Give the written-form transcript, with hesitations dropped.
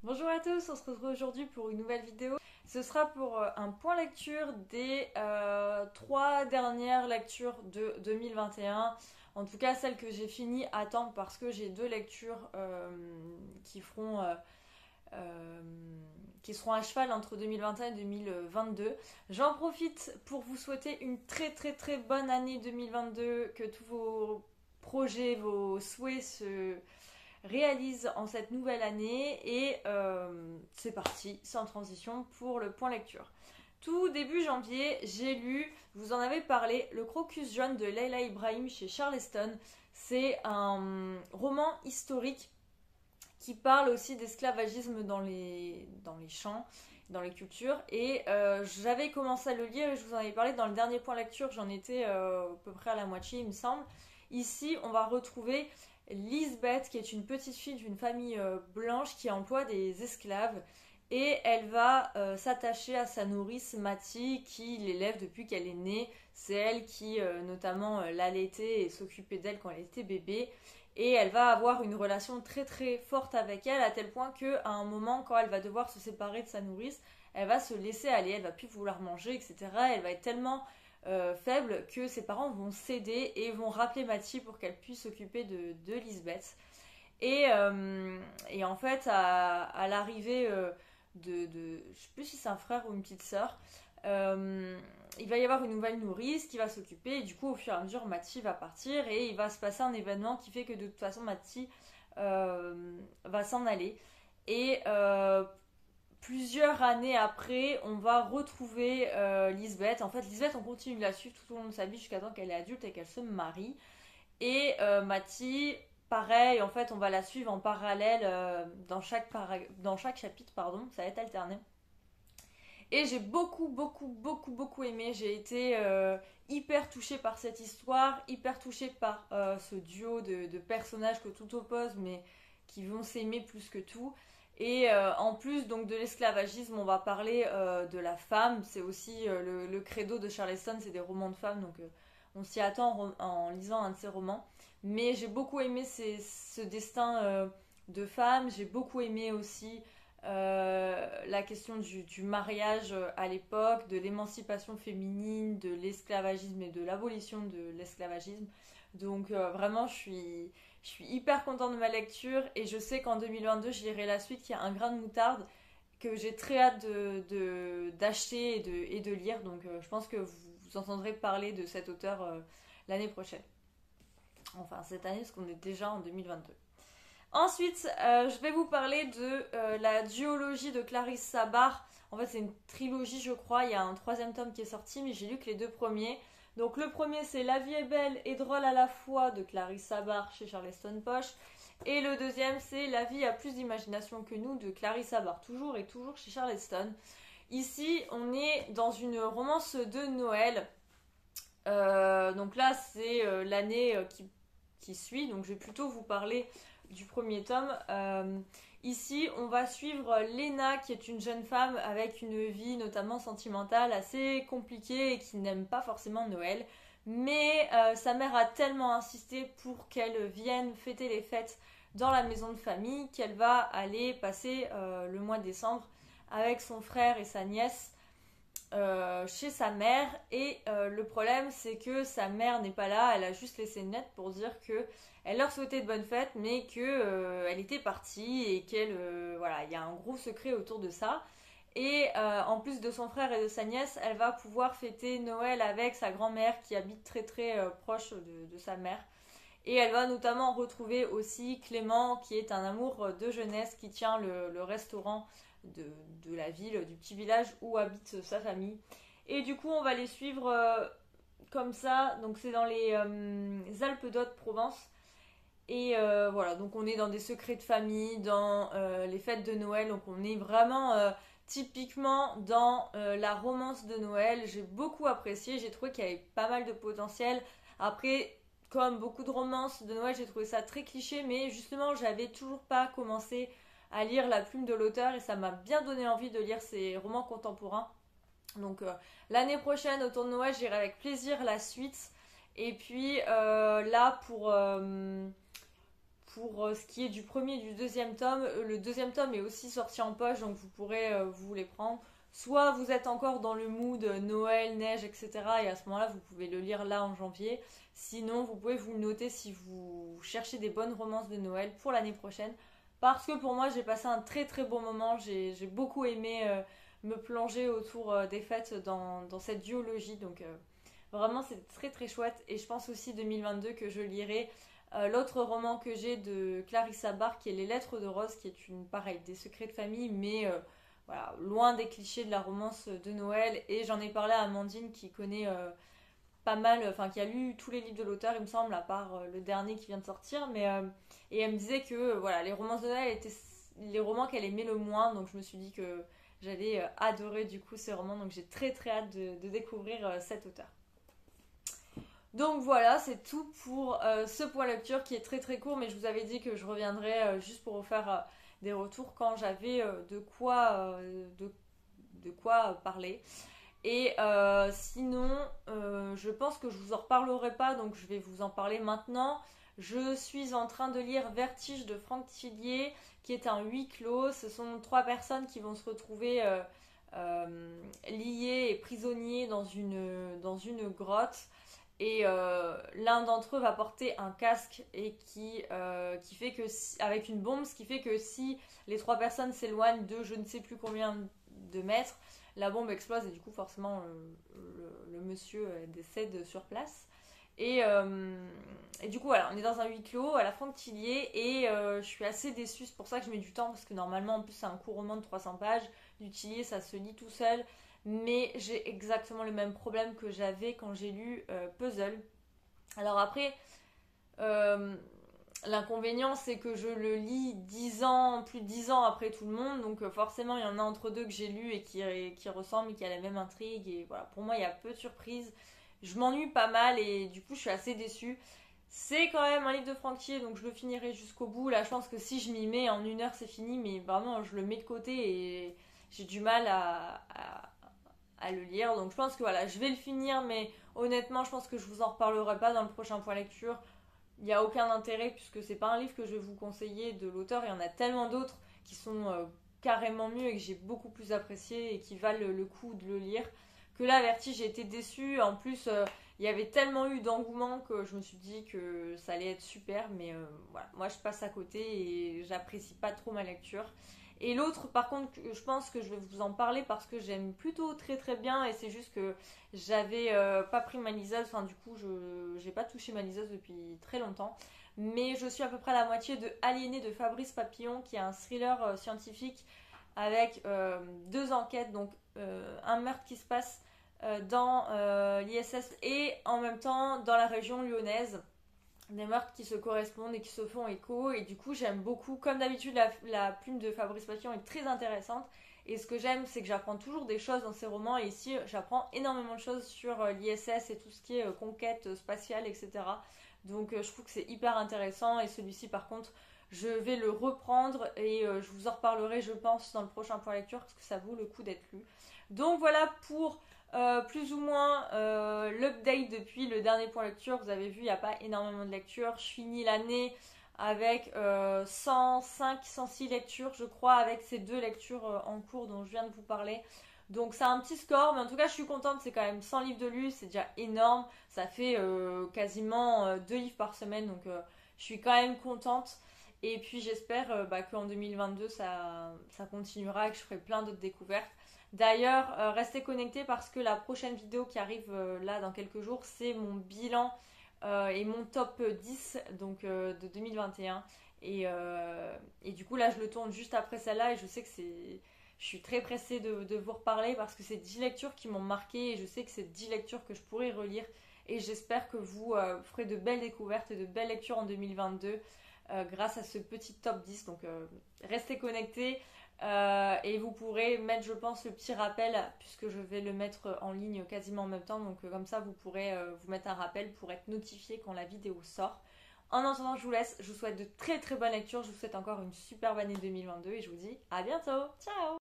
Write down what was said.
Bonjour à tous, on se retrouve aujourd'hui pour une nouvelle vidéo. Ce sera pour un point lecture des trois dernières lectures de 2021. En tout cas, celles que j'ai fini à temps parce que j'ai deux lectures euh, qui seront à cheval entre 2021 et 2022. J'en profite pour vous souhaiter une très bonne année 2022, que tous vos projets, vos souhaits se réalise en cette nouvelle année et c'est parti, sans transition, pour le point lecture. Tout début janvier, j'ai lu, je vous en avais parlé, Le Crocus jaune de Leila Ibrahim chez Charleston. C'est un roman historique qui parle aussi d'esclavagisme dans les champs, dans les cultures. Et j'avais commencé à le lire et je vous en avais parlé dans le dernier point lecture, j'en étais à peu près à la moitié, il me semble. Ici, on va retrouver Lisbeth, qui est une petite fille d'une famille blanche qui emploie des esclaves. Et elle va s'attacher à sa nourrice Mattie, qui l'élève depuis qu'elle est née. C'est elle qui notamment l'allaitait et s'occupait d'elle quand elle était bébé. Et elle va avoir une relation très forte avec elle, à tel point qu'à un moment, quand elle va devoir se séparer de sa nourrice, elle va se laisser aller, elle va plus vouloir manger, etc. Elle va être tellement faible que ses parents vont céder et vont rappeler Mathieu pour qu'elle puisse s'occuper de Lisbeth. Et en fait, à l'arrivée je sais plus si c'est un frère ou une petite sœur, il va y avoir une nouvelle nourrice qui va s'occuper, et du coup, au fur et à mesure, Mathieu va partir, et il va se passer un événement qui fait que de toute façon, Mathieu va s'en aller. Et plusieurs années après, on va retrouver Lisbeth. En fait, Lisbeth, on continue de la suivre tout au long de sa vie jusqu'à temps qu'elle est adulte et qu'elle se marie. Et Matty, pareil, en fait, on va la suivre en parallèle dans chaque chapitre, pardon, ça va être alterné. Et j'ai beaucoup aimé. J'ai été hyper touchée par cette histoire, hyper touchée par ce duo de personnages que tout oppose, mais qui vont s'aimer plus que tout. Et en plus donc de l'esclavagisme, on va parler de la femme. C'est aussi le credo de Charleston, c'est des romans de femmes, donc on s'y attend en lisant un de ses romans. Mais j'ai beaucoup aimé ce destin de femme. J'ai beaucoup aimé aussi la question du mariage à l'époque, de l'émancipation féminine, de l'esclavagisme et de l'abolition de l'esclavagisme. Donc vraiment, je suis hyper contente de ma lecture et je sais qu'en 2022, je lirai la suite qui a un grain de moutarde que j'ai très hâte d'acheter et de lire. Donc je pense que vous entendrez parler de cet auteur l'année prochaine. Enfin, cette année, parce qu'on est déjà en 2022. Ensuite, je vais vous parler de la duologie de Clarisse Sabar. En fait, c'est une trilogie, je crois. Il y a un troisième tome qui est sorti, mais j'ai lu que les deux premiers. Donc, le premier, c'est La vie est belle et drôle à la fois de Clarisse Sabar chez Charleston Poche. Et le deuxième, c'est La vie a plus d'imagination que nous de Clarisse Sabar, toujours et toujours chez Charleston. Ici, on est dans une romance de Noël. Donc là, c'est l'année qui suit. Donc, je vais plutôt vous parler du premier tome. Ici, on va suivre Léna, qui est une jeune femme avec une vie notamment sentimentale assez compliquée et qui n'aime pas forcément Noël. Mais sa mère a tellement insisté pour qu'elle vienne fêter les fêtes dans la maison de famille qu'elle va aller passer le mois de décembre avec son frère et sa nièce chez sa mère. Et le problème, c'est que sa mère n'est pas là. Elle a juste laissé une lettre pour dire que elle leur souhaitait de bonnes fêtes, mais que elle était partie et qu'elle voilà, il y a un gros secret autour de ça. Et en plus de son frère et de sa nièce, elle va pouvoir fêter Noël avec sa grand-mère qui habite très proche de sa mère. Et elle va notamment retrouver aussi Clément, qui est un amour de jeunesse, qui tient le restaurant de la ville, du petit village où habite sa famille. Et du coup, on va les suivre comme ça. Donc, c'est dans les Alpes d'Haute-Provence. Et voilà, donc on est dans des secrets de famille, dans les fêtes de Noël. Donc, on est vraiment typiquement dans la romance de Noël. J'ai beaucoup apprécié. J'ai trouvé qu'il y avait pas mal de potentiel. Après, comme beaucoup de romances de Noël, j'ai trouvé ça très cliché, mais justement, j'avais toujours pas commencé à lire La plume de l'auteur et ça m'a bien donné envie de lire ces romans contemporains. Donc l'année prochaine, autour de Noël, j'irai avec plaisir la suite. Et puis là, pour ce qui est du premier et du deuxième tome, le deuxième tome est aussi sorti en poche, donc vous pourrez vous les prendre. Soit vous êtes encore dans le mood Noël, neige, etc. Et à ce moment-là, vous pouvez le lire là en janvier. Sinon, vous pouvez vous le noter si vous cherchez des bonnes romances de Noël pour l'année prochaine. Parce que pour moi, j'ai passé un très très bon moment. J'ai beaucoup aimé me plonger autour des fêtes dans cette duologie. Donc vraiment, c'est très très chouette. Et je pense aussi 2022 que je lirai l'autre roman que j'ai de Clarissa Barr, qui est Les Lettres de Rose, qui est pareil, des secrets de famille, mais voilà, loin des clichés de la romance de Noël. Et j'en ai parlé à Amandine qui connaît pas mal, enfin qui a lu tous les livres de l'auteur, il me semble, à part le dernier qui vient de sortir. Et elle me disait que voilà, les romances de Noël étaient les romans qu'elle aimait le moins. Donc je me suis dit que j'allais adorer du coup ces romans. Donc j'ai très très hâte de découvrir cet auteur. Donc voilà, c'est tout pour ce point lecture qui est très très court, mais je vous avais dit que je reviendrai juste pour vous faire des retours quand j'avais de quoi parler. Et sinon, je pense que je vous en reparlerai pas, donc je vais vous en parler maintenant. Je suis en train de lire Vertige de Franck Tillier, qui est un huis clos. Ce sont 3 personnes qui vont se retrouver liées et prisonniers dans une grotte. Et l'un d'entre eux va porter un casque et qui fait que avec une bombe, ce qui fait que si les 3 personnes s'éloignent de je ne sais plus combien de mètres, la bombe explose et du coup forcément le monsieur décède sur place. Et du coup voilà, on est dans un huis clos à la Franck Tillier et je suis assez déçue, c'est pour ça que je mets du temps parce que normalement en plus c'est un court roman de 300 pages, du Tillier ça se lit tout seul, mais j'ai exactement le même problème que j'avais quand j'ai lu Puzzle. Alors après, euh, l'inconvénient, c'est que je le lis 10 ans, plus de 10 ans après tout le monde, donc forcément, il y en a entre deux que j'ai lu et qui ressemblent et qui a la même intrigue, et voilà, pour moi, il y a peu de surprises. Je m'ennuie pas mal et du coup, je suis assez déçue. C'est quand même un livre de Franck Tillier, donc je le finirai jusqu'au bout. Là, je pense que si je m'y mets en 1 heure, c'est fini, mais vraiment, je le mets de côté et j'ai du mal à le lire. Donc je pense que voilà, je vais le finir, mais honnêtement, je pense que je vous en reparlerai pas dans le prochain point lecture. Il n'y a aucun intérêt puisque c'est pas un livre que je vais vous conseiller de l'auteur. Il y en a tellement d'autres qui sont carrément mieux et que j'ai beaucoup plus apprécié et qui valent le coup de le lire. Que là, Vertige, j'ai été déçue. En plus, il y avait tellement eu d'engouement que je me suis dit que ça allait être super. Mais voilà, moi je passe à côté et j'apprécie pas trop ma lecture. Et l'autre, par contre, je pense que je vais vous en parler parce que j'aime plutôt très très bien et c'est juste que j'avais pas pris ma liseuse, enfin du coup je j'ai pas touché ma liseuse depuis très longtemps. Mais je suis à peu près à la moitié de Aliéné de Fabrice Papillon qui est un thriller scientifique avec 2 enquêtes, donc un meurtre qui se passe dans l'ISS et en même temps dans la région lyonnaise, des meurtres qui se correspondent et qui se font écho. Et du coup, j'aime beaucoup. Comme d'habitude, la plume de Fabrice Papillon est très intéressante. Et ce que j'aime, c'est que j'apprends toujours des choses dans ces romans. Et ici, j'apprends énormément de choses sur l'ISS et tout ce qui est conquête spatiale, etc. Donc, je trouve que c'est hyper intéressant. Et celui-ci, par contre, je vais le reprendre et je vous en reparlerai, je pense, dans le prochain point lecture parce que ça vaut le coup d'être lu. Donc, voilà pour plus ou moins l'update depuis le dernier point lecture. Vous avez vu, il n'y a pas énormément de lectures. Je finis l'année avec 105, 106 lectures, je crois, avec ces 2 lectures en cours dont je viens de vous parler. Donc c'est un petit score, mais en tout cas je suis contente, c'est quand même 100 livres de lus, c'est déjà énorme. Ça fait quasiment 2 livres par semaine, donc je suis quand même contente. Et puis j'espère qu'en 2022 ça continuera et que je ferai plein d'autres découvertes. D'ailleurs, restez connectés parce que la prochaine vidéo qui arrive là dans quelques jours, c'est mon bilan et mon top 10 donc, de 2021. Et du coup, là, je le tourne juste après celle-là et je sais que je suis très pressée de vous reparler parce que c'est 10 lectures qui m'ont marqué et je sais que c'est 10 lectures que je pourrai relire. Et j'espère que vous ferez de belles découvertes et de belles lectures en 2022 grâce à ce petit top 10. Donc, restez connectés. Et vous pourrez mettre, je pense, le petit rappel puisque je vais le mettre en ligne quasiment en même temps. Donc comme ça, vous pourrez vous mettre un rappel pour être notifié quand la vidéo sort. En attendant, je vous laisse. Je vous souhaite de très très bonnes lectures. Je vous souhaite encore une superbe année 2022 et je vous dis à bientôt. Ciao!